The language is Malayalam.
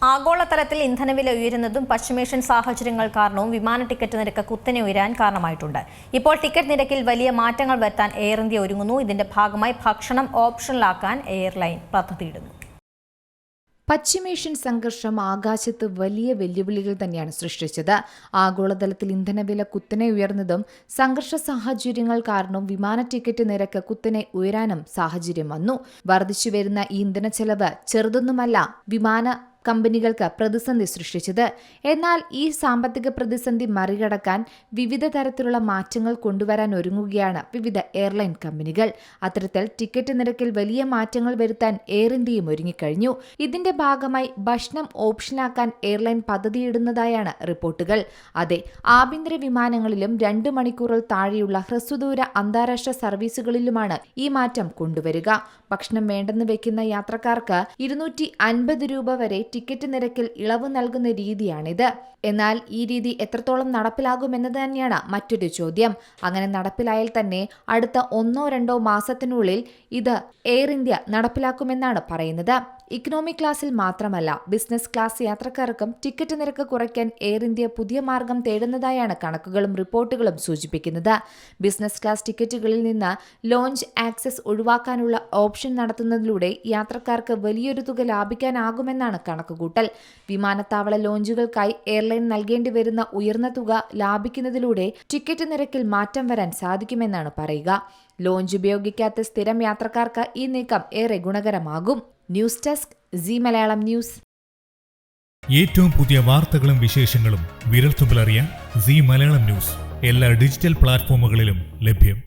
ആഗോളതലത്തിൽ ഇന്ധനവില ഉയരുന്നതും പശ്ചിമേഷ്യൻ സാഹചര്യങ്ങൾ കാരണവും വിമാന ടിക്കറ്റ് നിരക്ക് കുത്തനെ ഉയരാൻ കാരണമായിട്ടുണ്ട്. ഇപ്പോൾ ടിക്കറ്റ് നിരക്കിൽ വലിയ മാറ്റങ്ങൾ വരുത്താൻ എയർ ഇന്ത്യ ഒരുങ്ങുന്നു. ഇതിന്റെ ഭാഗമായി ഭക്ഷണം ഓപ്ഷണലാക്കാൻ എയർലൈൻ പദ്ധതിയിടുന്നു. പശ്ചിമേഷ്യൻ സംഘർഷം ആകാശത്ത് വലിയ വെല്ലുവിളികൾ തന്നെയാണ് സൃഷ്ടിച്ചത്. ആഗോളതലത്തിൽ ഇന്ധനവില കുത്തനെ ഉയർന്നതും സംഘർഷ സാഹചര്യങ്ങൾ കാരണം വിമാന ടിക്കറ്റ് നിരക്ക് കുത്തനെ ഉയരാനും സാഹചര്യം വന്നു. വർദ്ധിച്ചുവരുന്ന ഈ ഇന്ധനച്ചെലവ് ചെറുതൊന്നുമല്ല വിമാന കമ്പനികൾക്ക് പ്രതിസന്ധി സൃഷ്ടിച്ചത്. എന്നാൽ ഈ സാമ്പത്തിക പ്രതിസന്ധി മറികടക്കാൻ വിവിധ തരത്തിലുള്ള മാറ്റങ്ങൾ കൊണ്ടുവരാൻ ഒരുങ്ങുകയാണ് വിവിധ എയർലൈൻ കമ്പനികൾ. അത്തരത്തിൽ ടിക്കറ്റ് നിരക്കിൽ വലിയ മാറ്റങ്ങൾ വരുത്താൻ എയർ ഇന്ത്യയും ഒരുങ്ങിക്കഴിഞ്ഞു. ഇതിന്റെ ഭാഗമായി ഭക്ഷണം ഓപ്ഷനാക്കാൻ എയർലൈൻ പദ്ധതിയിടുന്നതായാണ് റിപ്പോർട്ടുകൾ. അതെ, ആഭ്യന്തര വിമാനങ്ങളിലും 2 മണിക്കൂറിൽ താഴെയുള്ള ഹ്രസ്വദൂര അന്താരാഷ്ട്ര സർവീസുകളിലുമാണ് ഈ മാറ്റം കൊണ്ടുവരിക. ഭക്ഷണം വേണ്ടെന്ന് വെക്കുന്ന യാത്രക്കാർക്ക് 250 രൂപ വരെ ടിക്കറ്റ് നിരക്കിൽ ഇളവ് നൽകുന്ന രീതിയാണിത്. എന്നാൽ ഈ രീതി എത്രത്തോളം നടപ്പിലാകുമെന്നത് തന്നെയാണ് മറ്റൊരു ചോദ്യം. അങ്ങനെ നടപ്പിലായാൽ തന്നെ അടുത്ത 1-2 മാസത്തിനുള്ളിൽ ഇത് എയർ ഇന്ത്യ നടപ്പിലാക്കുമെന്നാണ് പറയുന്നത്. ഇക്കണോമി ക്ലാസ്സിൽ മാത്രമല്ല ബിസിനസ് ക്ലാസ് യാത്രക്കാർക്കും ടിക്കറ്റ് നിരക്ക് കുറയ്ക്കാൻ എയർ ഇന്ത്യ പുതിയ മാർഗം തേടുന്നതായാണ് കണക്കുകളും റിപ്പോർട്ടുകളും സൂചിപ്പിക്കുന്നത്. ബിസിനസ് ക്ലാസ് ടിക്കറ്റുകളിൽ നിന്ന് ലോഞ്ച് ആക്സസ് ഒഴിവാക്കാനുള്ള ഓപ്ഷൻ നടത്തുന്നതിലൂടെ യാത്രക്കാർക്ക് വലിയൊരു തുക ലാഭിക്കാനാകുമെന്നാണ് കണക്കുകൂട്ടൽ. വിമാനത്താവള ലോഞ്ചുകൾക്കായി എയർലൈൻ നൽകേണ്ടി വരുന്ന ഉയർന്ന തുക ലാഭിക്കുന്നതിലൂടെ ടിക്കറ്റ് നിരക്കിൽ മാറ്റം വരാൻ സാധിക്കുമെന്നാണ് പറയുക. ലോഞ്ച് ഉപയോഗിക്കാത്ത സ്ഥിരം യാത്രക്കാർക്ക് ഈ നീക്കം ഏറെ ഗുണകരമാകും. News desk Zee Malayalam news. ഏറ്റവും പുതിയ വാർത്തകളും വിശേഷങ്ങളും വിരൽത്തുമ്പിലറിയാൻ സീ മലയാളം ന്യൂസ് എല്ലാ ഡിജിറ്റൽ പ്ലാറ്റ്ഫോമുകളിലും ലഭ്യം.